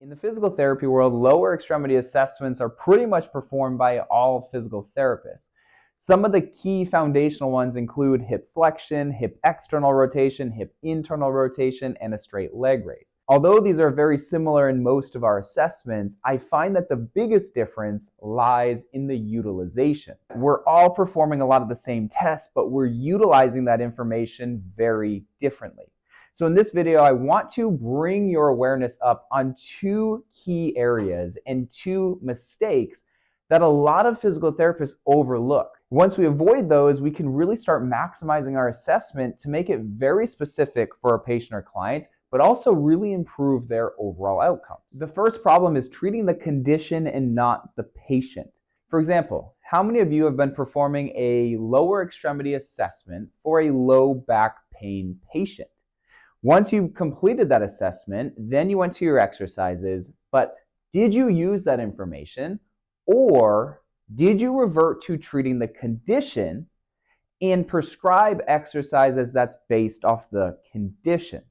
In the physical therapy world, lower extremity assessments are pretty much performed by all physical therapists. Some of the key foundational ones include hip flexion, hip external rotation, hip internal rotation, and a straight leg raise. Although these are very similar in most of our assessments, I find that the biggest difference lies in the utilization. We're all performing a lot of the same tests, but we're utilizing that information very differently. So in this video, I want to bring your awareness up on two key areas and two mistakes that a lot of physical therapists overlook. Once we avoid those, we can really start maximizing our assessment to make it very specific for a patient or client, but also really improve their overall outcomes. The first problem is treating the condition and not the patient. For example, how many of you have been performing a lower extremity assessment for a low back pain patient? Once you've completed that assessment, then you went to your exercises, but did you use that information, or did you revert to treating the condition and prescribe exercises that's based off the condition?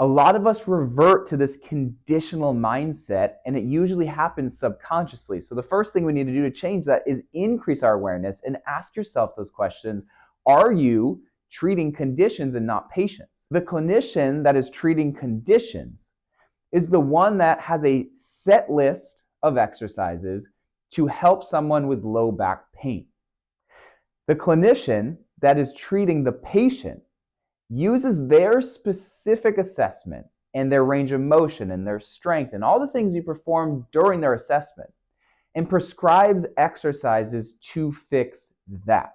A lot of us revert to this conditional mindset, and it usually happens subconsciously. So the first thing we need to do to change that is increase our awareness and ask yourself those questions. Are you treating conditions and not patients? The clinician that is treating conditions is the one that has a set list of exercises to help someone with low back pain. The clinician that is treating the patient uses their specific assessment and their range of motion and their strength and all the things you perform during their assessment and prescribes exercises to fix that.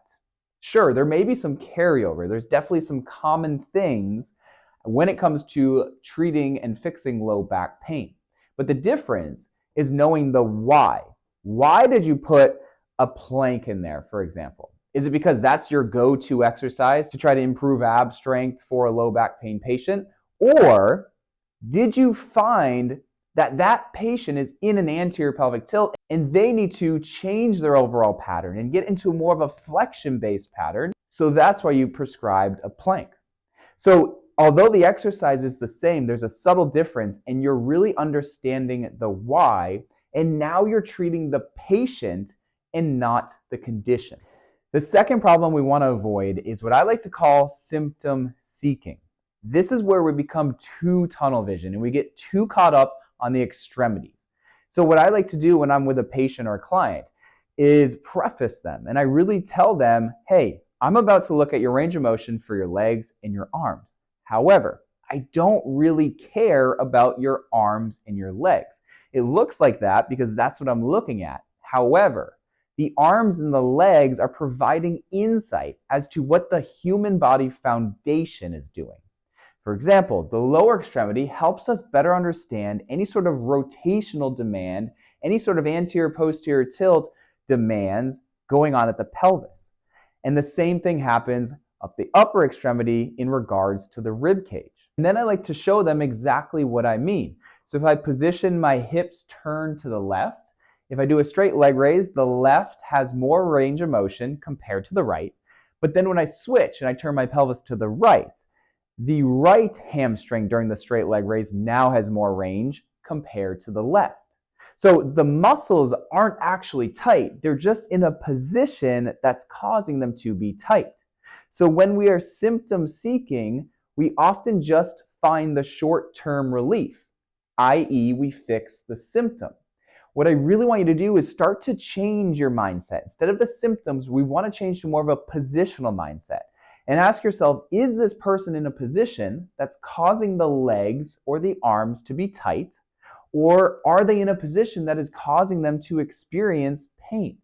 Sure, there may be some carryover. There's definitely some common things when it comes to treating and fixing low back pain. But the difference is knowing the why. Why did you put a plank in there, for example? Is it because that's your go-to exercise to try to improve ab strength for a low back pain patient? Or did you find that that patient is in an anterior pelvic tilt and they need to change their overall pattern and get into more of a flexion-based pattern? So that's why you prescribed a plank. So although the exercise is the same, there's a subtle difference, and you're really understanding the why, and now you're treating the patient and not the condition. The second problem we want to avoid is what I like to call symptom seeking. This is where we become too tunnel vision and we get too caught up on the extremities. So what I like to do when I'm with a patient or a client is preface them, and I really tell them, hey, I'm about to look at your range of motion for your legs and your arms. However, I don't really care about your arms and your legs. It looks like that because that's what I'm looking at. However, the arms and the legs are providing insight as to what the human body foundation is doing. For example, the lower extremity helps us better understand any sort of rotational demand, any sort of anterior-posterior tilt demands going on at the pelvis. And the same thing happens up the upper extremity in regards to the rib cage. And then I like to show them exactly what I mean. So if I position my hips turned to the left, if I do a straight leg raise, the left has more range of motion compared to the right. But then when I switch and I turn my pelvis to the right hamstring during the straight leg raise now has more range compared to the left. So the muscles aren't actually tight. They're just in a position that's causing them to be tight. So when we are symptom seeking, we often just find the short-term relief, i.e., we fix the symptom. What I really want you to do is start to change your mindset. Instead of the symptoms, we want to change to more of a positional mindset. And ask yourself, is this person in a position that's causing the legs or the arms to be tight? Or are they in a position that is causing them to experience pain?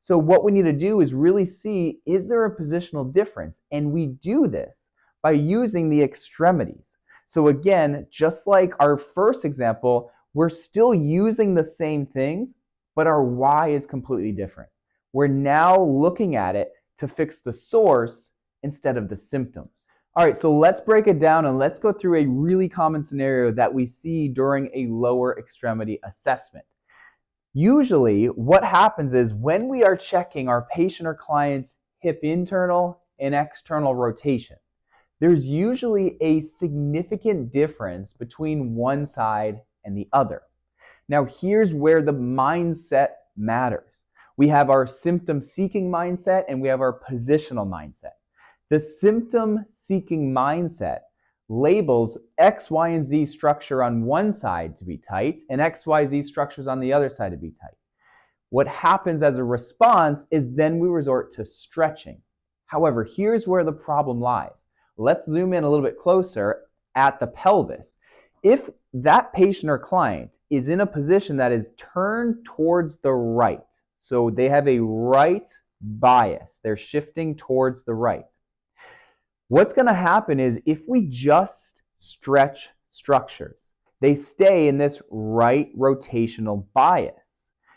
So what we need to do is really see, is there a positional difference? And we do this by using the extremities. So again, just like our first example, we're still using the same things, but our why is completely different. We're now looking at it to fix the source instead of the symptoms. All right, so let's break it down and let's go through a really common scenario that we see during a lower extremity assessment. Usually what happens is when we are checking our patient or client's hip internal and external rotation, there's usually a significant difference between one side and the other. Now, here's where the mindset matters. We have our symptom seeking mindset and we have our positional mindset. The symptom seeking mindset labels X, Y, and Z structure on one side to be tight and X, Y, Z structures on the other side to be tight. What happens as a response is then we resort to stretching. However, here's where the problem lies. Let's zoom in a little bit closer at the pelvis. If that patient or client is in a position that is turned towards the right, so they have a right bias, they're shifting towards the right, what's going to happen is if we just stretch structures, they stay in this right rotational bias.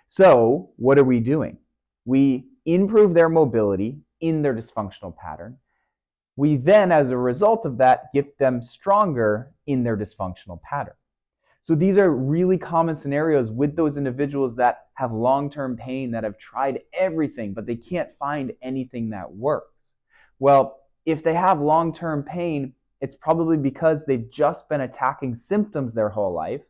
So what are we doing? We improve their mobility in their dysfunctional pattern. We then, as a result of that, get them stronger in their dysfunctional pattern. So these are really common scenarios with those individuals that have long-term pain, that have tried everything, but they can't find anything that works. Well, if they have long-term pain, it's probably because they've just been attacking symptoms their whole life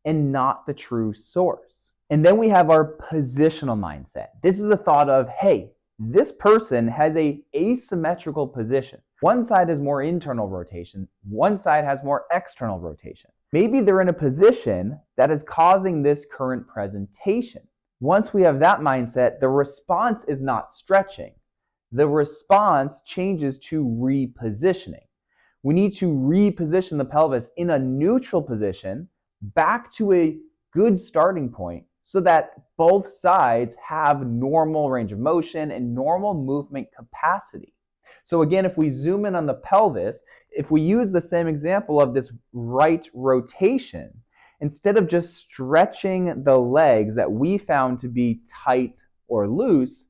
and not the true source. And then we have our positional mindset. This is the thought of, hey, this person has an asymmetrical position. One side has more internal rotation, one side has more external rotation. Maybe they're in a position that is causing this current presentation. Once we have that mindset, the response is not stretching. The response changes to repositioning. We need to reposition the pelvis in a neutral position back to a good starting point so that both sides have normal range of motion and normal movement capacity. So again, if we zoom in on the pelvis, if we use the same example of this right rotation, instead of just stretching the legs that we found to be tight or loose,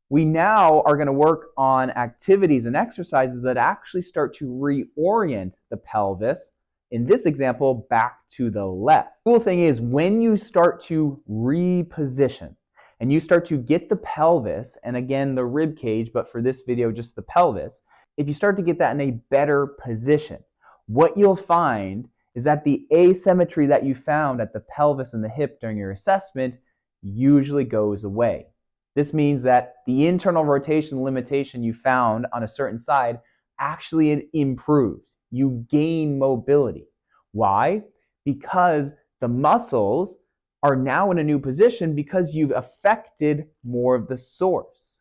we now are going to work on activities and exercises that actually start to reorient the pelvis, in this example, back to the left. The cool thing is when you start to reposition and you start to get the pelvis, and again the rib cage, but for this video just the pelvis, if you start to get that in a better position, what you'll find is that the asymmetry that you found at the pelvis and the hip during your assessment usually goes away. This means that the internal rotation limitation you found on a certain side actually improves. You gain mobility. Why? Because the muscles are now in a new position because you've affected more of the source.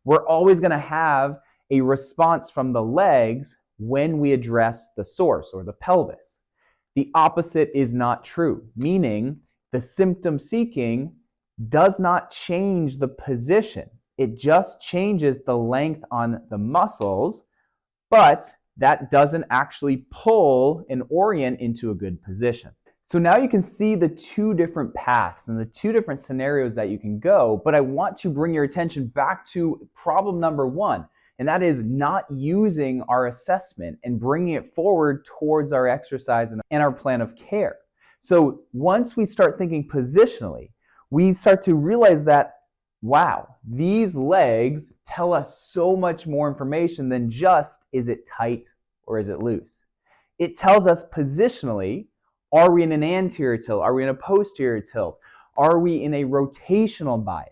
We're always going to have a response from the legs when we address the source or the pelvis. The opposite is not true, meaning the symptom seeking does not change the position. It just changes the length on the muscles, but that doesn't actually pull and orient into a good position. So now you can see the two different paths and the two different scenarios that you can go, but I want to bring your attention back to problem number one, and that is not using our assessment and bringing it forward towards our exercise and our plan of care. So once we start thinking positionally, we start to realize that, wow, these legs tell us so much more information than just, is it tight or is it loose? It tells us positionally, are we in an anterior tilt? Are we in a posterior tilt? Are we in a rotational bias?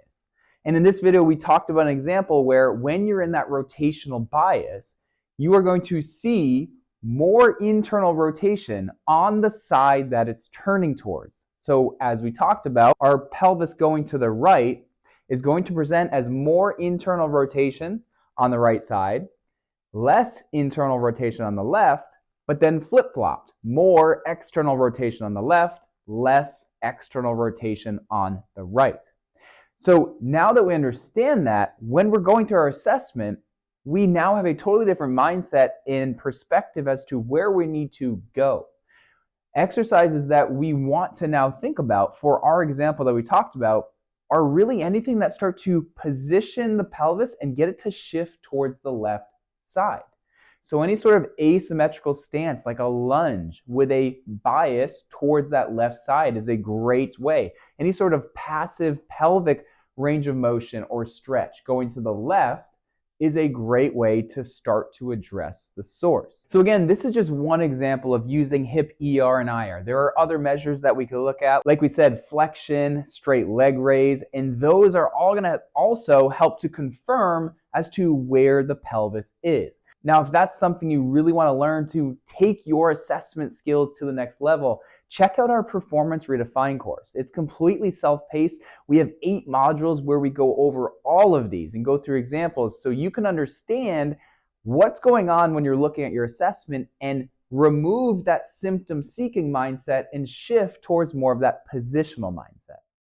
And in this video, we talked about an example where when you're in that rotational bias, you are going to see more internal rotation on the side that it's turning towards. So as we talked about, our pelvis going to the right is going to present as more internal rotation on the right side, less internal rotation on the left, but then flip-flopped. More external rotation on the left, less external rotation on the right. So now that we understand that, when we're going through our assessment, we now have a totally different mindset and perspective as to where we need to go. Exercises that we want to now think about for our example that we talked about are really anything that start to position the pelvis and get it to shift towards the left side. So any sort of asymmetrical stance like a lunge with a bias towards that left side is a great way. Any sort of passive pelvic range of motion or stretch going to the left is a great way to start to address the source. So again, this is just one example of using hip ER and IR. There are other measures that we could look at. Like we said, flexion, straight leg raise, and those are all going to also help to confirm as to where the pelvis is. Now, if that's something you really want to learn to take your assessment skills to the next level, check out our Performance Redefined course. It's completely self-paced. We have 8 modules where we go over all of these and go through examples so you can understand what's going on when you're looking at your assessment and remove that symptom-seeking mindset and shift towards more of that positional mindset.